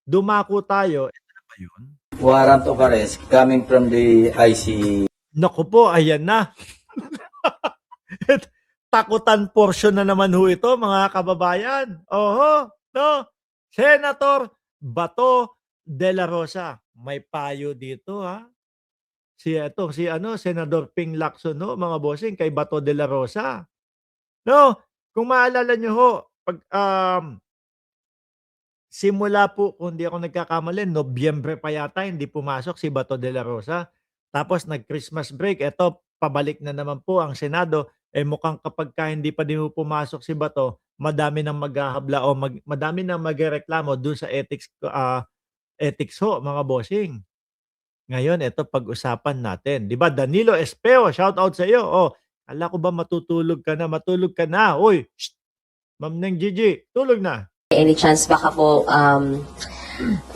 dumako tayo, ito na ba yun? Warrant of arrest coming from the IC. Naku po, ayan na. Takutan portion na naman ho ito, mga kababayan. Oho, no? Senator Bato de la Rosa. May payo dito, ha? Si ano, Senador Ping Lacson, no, mga bossing, kay Bato de la Rosa. No, kung maalala nyo ho, pag, simula po, kung di ako nagkakamali, Nobyembre pa yata, hindi pumasok si Bato de la Rosa. Tapos nag-Christmas break, eto, pabalik na naman po ang Senado. Eh mukhang kapag ka hindi pa din po pumasok si Bato, madami nang maghahabla o madami nang magrereklamo dun sa ethics ho, mga bossing. Ngayon, eto pag-usapan natin. Di ba, Danilo Espeo, shout out sa iyo. Oh, ala ko ba matutulog ka na? Matulog ka na. Uy, shh, Ma'am Neng Gigi, tulog na. Any chance baka po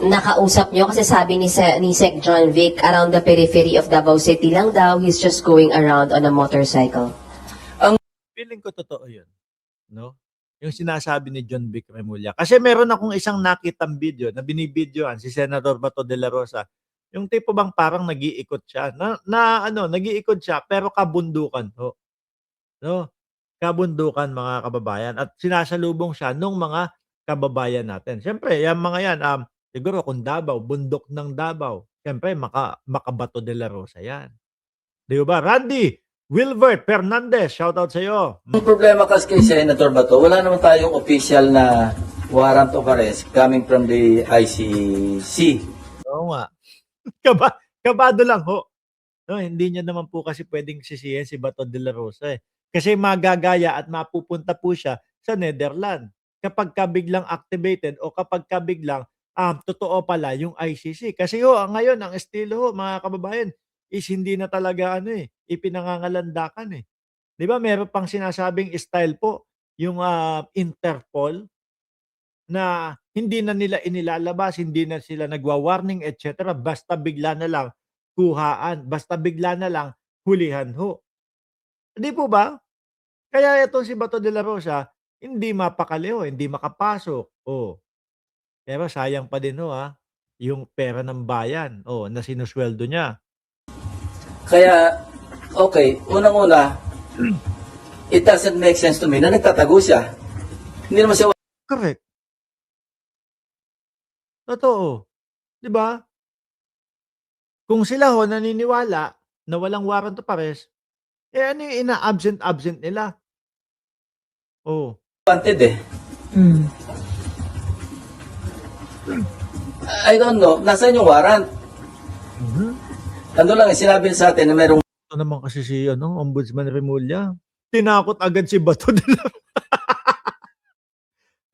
nakausap nyo? Kasi sabi ni Sec John Vic, around the periphery of Davao City lang daw, he's just going around on a motorcycle. Feeling ko totoo yun. No? Yung sinasabi ni John Vic Remulla. Kasi meron akong isang nakitang video na binibidyoan si Senator Bato de la Rosa. Yung tipo bang parang nag-iikot siya. Nag-iikot siya pero kabundukan ho. No? Kabundukan, mga kababayan, at sinasalubong siya nung mga kababayan natin. Siyempre, yung mga yan, siguro kung Davao, bundok ng Davao, siyempre Makabato de la Rosa yan. Di ba? Randy Wilbert Fernandez, shout out sa iyo. Ang problema kasi kay Senator Bato, wala naman tayong official na warrant of arrest coming from the ICC. Oo nga. Kabado lang ho. No, hindi niya naman po kasi pwedeng sisihin si Bato de la Rosa eh. Kasi magagaya at mapupunta po siya sa Netherlands. Kapag ka biglang activated o kapag ka biglang totoo pala yung ICC. Kasi ho, ngayon ang estilo ho, mga kababayan, is hindi na talaga ipinangangalandakan eh. 'Di ba meron pang sinasabing style po yung Interpol na hindi na nila inilalabas, hindi na sila nagwa-warning, etc. Basta bigla na lang kuhaan, basta bigla na lang hulihan ho. Hindi po ba? Kaya itong si Bato de la Rosa, hindi mapakali ho, hindi makapasok. Oh, pero sayang pa din ho yung pera ng bayan na sinusweldo niya. Kaya, okay, unang-una, it doesn't make sense to me na nagtatago siya. Hindi naman siya Correct. Totoo. 'Di ba? Kung sila ho naniniwala na walang warrant of arrest, ano yung ina-absent nila? Oh. wanted eh. I don't know, nasaan yung warrant? Ano lang, sinabi sa atin na merong Ito naman kasi si Ombudsman Remulla. Tinakot agad si Bato de la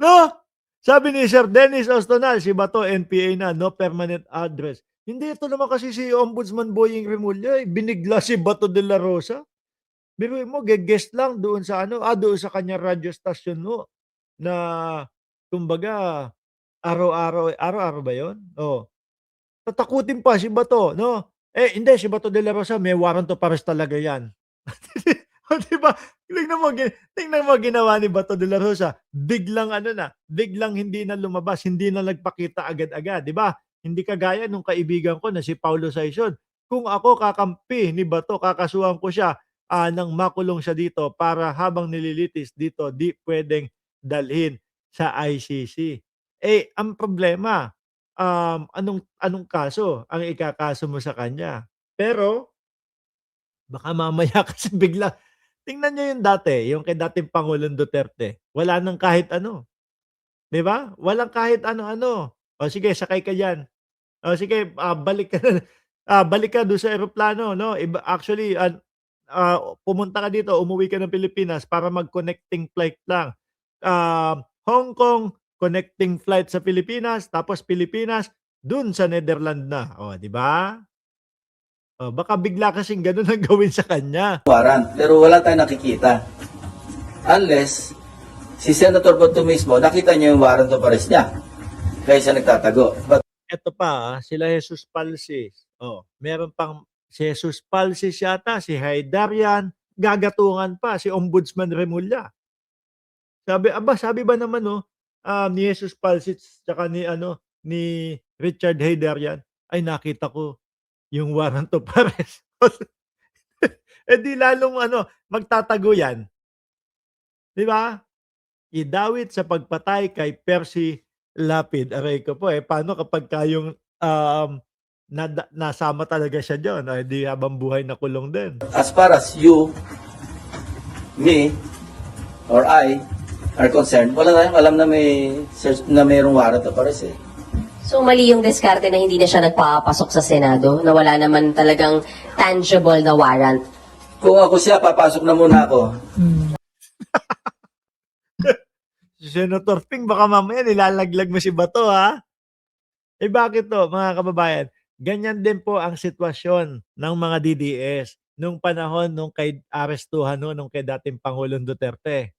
No? Sabi ni Sir Dennis Ostonal, si Bato NPA na, no permanent address. Hindi, ito naman kasi si Ombudsman Boying Remulla, binigla si Bato de la Rosa. Biruin mo, ge-guest lang doon sa doon sa kanyang radyo station no, na kumbaga araw-araw ba 'yon? Oh. Tatakutin pa si Bato, no? Eh, hindi, si Bato de la Rosa may warrant of arrest talaga 'yan. Oh, 'di ba? Tingnan mo ginawa ni Bato de la Rosa, biglang biglang hindi na lumabas, hindi na nagpakita agad-agad, 'di ba? Hindi kagaya nung kaibigan ko na si Paulo Saizon. Kung ako kakampi ni Bato, kakasuhan ko siya ng makulong siya dito para habang nililitis dito, di pwedeng dalhin sa ICC. Eh, ang problema, anong kaso ang ikakaso mo sa kanya? Pero baka mamaya kasi bigla tingnan niyo yung dati, yung kay dating Pangulong Duterte, wala ng kahit ano, 'di ba? Walang kahit ano-ano. O sige, sakay ka diyan. O sige, balik ka na, balik ka do'n sa eroplano 'no. Actually, pumunta ka dito, umuwi ka ng Pilipinas para mag-connecting flight lang. Hong Kong, connecting flight sa Pilipinas, tapos Pilipinas, dun sa Netherlands na. O, 'di ba? O, baka bigla kasing gano'n ang gawin sa kanya. warrant, pero wala tayong nakikita. Unless, si Senator Bato mismo, nakita niya yung warrant of arrest niya. Kaya siya nagtatago. But Eto pa, sila Jesus Palsis. Meron pang si Jesus Palsis yata, si Haydarian, gagatungan pa si Ombudsman Remulla. Sabi ba naman ni Jesus Palsis tsaka ni ni Richard Hayder yan, ay nakita ko yung warrant of arrest. Eh di lalong ano, magtatago yan, di ba? Idawit sa pagpatay kay Percy Lapid. Aray ko po, paano kapagka yung, nasama talaga siya diyan, eh, di habang buhay nakulong din. As far as you, me, or I are concerned, wala tayong alam na mayroong warrant of arrest eh. So mali yung diskarte na hindi na siya nagpapasok sa Senado, na wala naman talagang tangible na warrant. Kung ako siya, papasok na muna ako. Si Senator Ping, baka mamaya nilalaglag mo si Bato, ha? Eh bakit to, mga kababayan? Ganyan din po ang sitwasyon ng mga DDS nung panahon nung kay arestuhan nung kay dating Pangulong Duterte.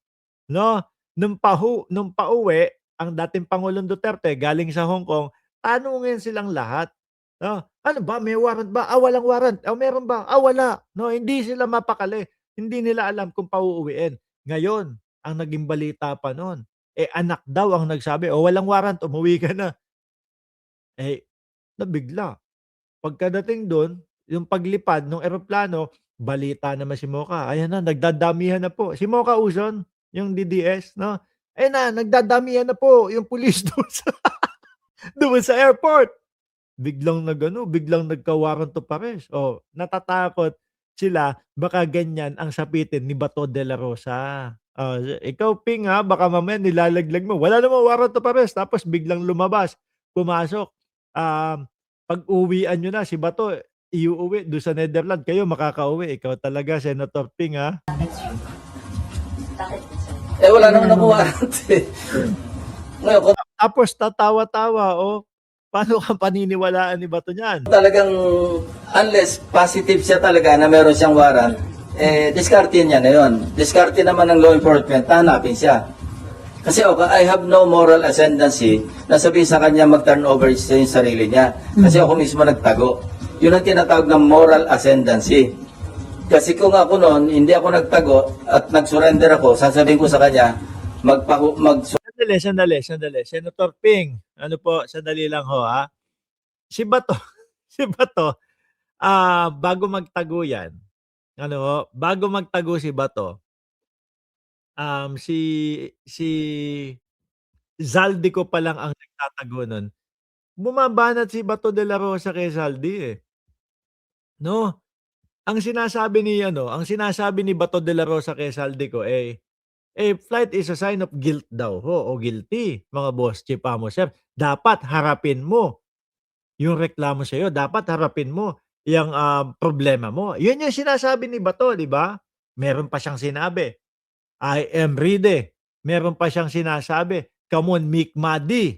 No? Nung pauwi ang dating Pangulong Duterte galing sa Hong Kong, tanungin silang lahat. No? Ano ba? May warrant ba? Walang warrant. Meron ba? Wala. No, hindi sila mapakali. Hindi nila alam kung pauuwiin. Ngayon, ang naging balita pa noon, anak daw ang nagsabi, walang warrant, umuwi ka na. Nabigla. Pagkadating doon, yung paglipad ng eroplano, balita naman si Mocha, ayan na, nagdadamihan na po. Si Mocha Uzon, yung DDS, no? Ayan na, nagdadamihan na po yung pulis doon sa airport. Biglang biglang nagka-warrant of arrest. Natatakot sila, baka ganyan ang sapitin ni Bato de la Rosa. Ikaw, Ping, ha, baka mamaya nilalaglag mo. Wala namang warrant of arrest, tapos biglang lumabas, pumasok. Pag-uwian nyo na, si Bato, iuuwi doon sa Netherlands. Kayo makakauwi. Ikaw talaga, Senator Ping, ha? Wala naman ako warrant eh. Ngayon, kung Tapos tatawa-tawa, paano ka paniniwalaan ni Bato niyan? talagang, unless positive siya talaga na meron siyang warrant, diskarte niya na yun. Diskarte naman ng law enforcement, hanapin siya. Kasi I have no moral ascendancy na sabihin sa kanya mag-turn over sa yung sarili niya. Kasi ako mismo nagtago. Yun ang tinatawag ng moral ascendancy. Kasi kung ako noon, hindi ako nagtago at nag-surrender ako, sasabihin ko sa kanya, Sandali. Senator Ping, ano po, sandali lang ho, ha? Si Bato, bago magtago yan, bago magtago si Bato, si Zaldico pa lang ang nagtatago nun. Bumabanat si Bato de la Rosa kay Zaldi, no? Ang sinasabi ni Bato de la Rosa kay Zaldico, flight is a sign of guilt daw o guilty, mga boss chief amo sir. Dapat harapin mo yung reklamo sa'yo. Dapat harapin mo yung problema mo. Yun yung sinasabi ni Bato, di ba? Meron pa siyang sinabi, I am ready. Meron pa siyang sinasabi, come on, Mick Madi.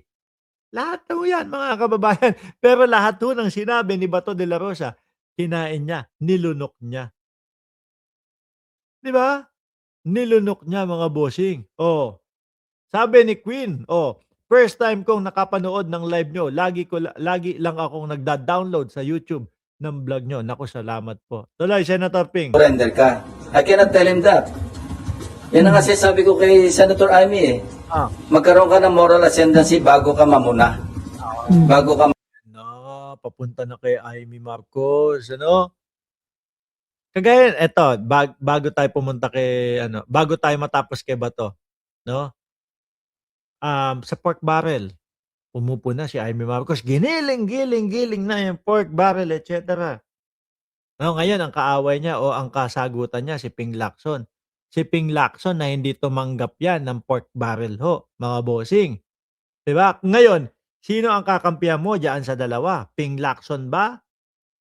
Lahat ho yan, mga kababayan. Pero lahat ho ng sinabi ni Bato de la Rosa, kinain niya, nilunok niya. Di ba? Nilunok niya, mga bossing. Sabi ni Queen, first time kong nakapanood ng live nyo, lagi lang akong nagda-download sa YouTube ng vlog nyo. Naku, salamat po. Tuloy, Senator Ping. surrender ka. I cannot tell him that. Yan ang kasi sabi ko kay Senator Amy magkaroon ka ng moral ascendancy bago ka mamuna. Bago ka Papunta na kay Amy Marcos, Kagaya, eto, bago tayo pumunta kay, bago tayo matapos kay Bato, sa pork barrel, umupo na si Amy Marcos, giling na yung pork barrel, etc. Ngayon, ang kaaway niya o ang kasagutan niya, si Ping Lacson. Si Ping Lacson na hindi tumanggap yan ng pork barrel ho, mga bossing. Diba? Ngayon, sino ang kakampihan mo dyan sa dalawa? Ping Lacson ba?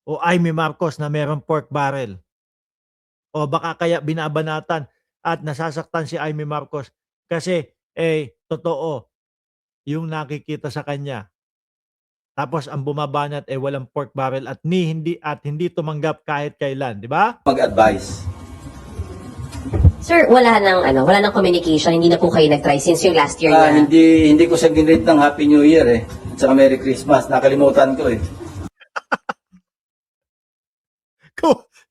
O Amy Marcos na mayroong pork barrel? O baka kaya binabanatan at nasasaktan si Amy Marcos kasi totoo yung nakikita sa kanya. Tapos ang bumabanat walang pork barrel at hindi tumanggap kahit kailan, di ba? mag-advise. Sir, wala nang communication, hindi na po kayo nag-try since yung last year na. Hindi ko siya ginrate ng Happy New Year at saka Merry Christmas. Nakalimutan ko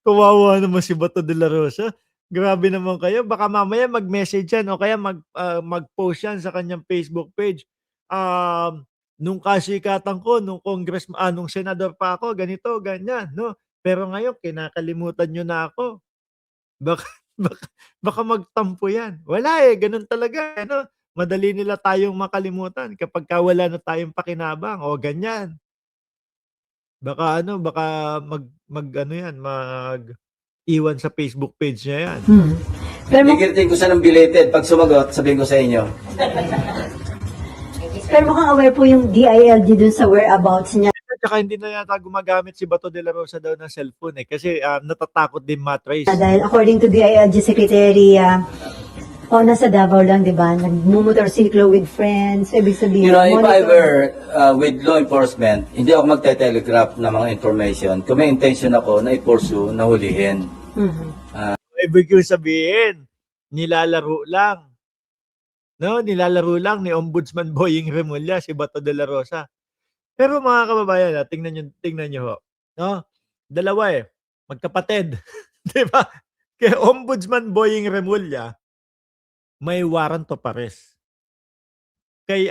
Kawawa naman si Bato de la Rosa. Grabe naman kayo. Baka mamaya mag-message yan o kaya mag-post yan sa kanyang Facebook page. nung kasikatan ko, nung senador pa ako, ganito, ganyan, no? Pero ngayon, kinakalimutan nyo na ako. Baka, baka, baka magtampo yan. Wala eh, ganun talaga, no? Madali nila tayong makalimutan kapag wala na tayong pakinabang o ganyan. Baka ano yan, iwan sa Facebook page niya yan. Pero, Igiritin ko siya ng belated. Pag sumagot, sabihin ko sa inyo. pero mukhang aware po yung DILG dun sa whereabouts niya. At saka hindi na yata gumagamit si Bato de la Rosa daw ng cellphone eh. Kasi natatakot din matrace. Dahil according to DILG Secretary, nasa Davao lang, di ba? Nagmumotorsiklo with friends. So, ibig sabihin, You know, if I monitor. were with law enforcement, hindi ako magte-telegraph ng mga information. Kung may intention ako na i-pursue, na hulihin. Mhm. Ibig yung sabihin, nilalaro lang. No, nilalaro lang ni Ombudsman Boying Remulla si Bato de la Rosa. Pero mga kababayan, tingnan niyo ho. No? Dalawa eh, magkapatid. 'Di ba? Kay Ombudsman Boying Remulla, may warrant of arrest. Kay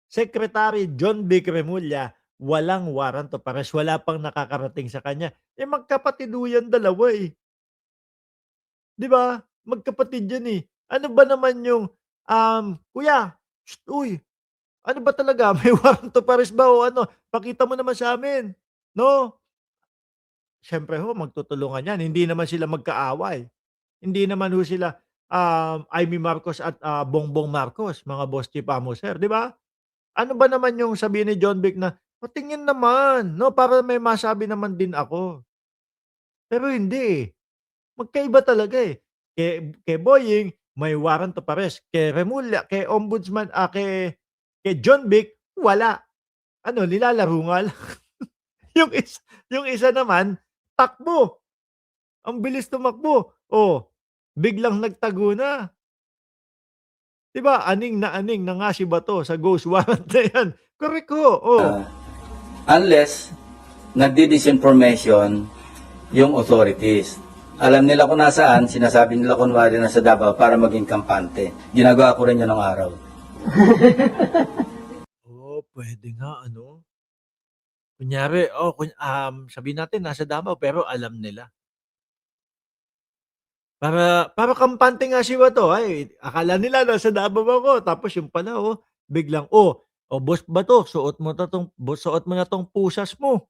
Secretary John Vic Remulla, walang warrant of arrest. Wala pang nakakarating sa kanya. Eh magkapatid ho yan dalawa eh. 'Di ba? Magkapatid yan eh. Ano ba naman yung kuya, uy, ano ba talaga? May warrant of arrest ba o ano? Pakita mo naman sa amin. No? Siyempre ho, magtutulungan yan. Hindi naman sila magkaaway. Hindi naman ho sila Amy Marcos at Bongbong Marcos, mga boss chief amoser, di ba? Ano ba naman yung sabi ni John Vic na, patingin naman, no? Para may masabi naman din ako. Pero hindi eh. Magkaiba talaga eh. Kay Boying, may warrant of arrest. Kay Remulla, kay Ombudsman, kay John Vic, wala. Ano, nilalaro nga lang. yung isa naman, takbo. Ang bilis tumakbo. Oh, biglang nagtago na. 'Di ba? Aning na nga si Bato sa ghost warrant na yan. Correct ho. Oh. Unless, nagdi-disinformation yung authorities. Alam nila kung nasaan, sinasabi nila kunwari nasa Davao para maging kampante. Ginagawa ko rin yun ng araw. Oh, pwede nga ano. Kunyari, sabihin natin nasa Davao pero alam nila. Para kampante nga si Bato. Ay, akala nila nasa Davao ako. Tapos yung pala, biglang, boss Bato, suot mo na tong pusas mo.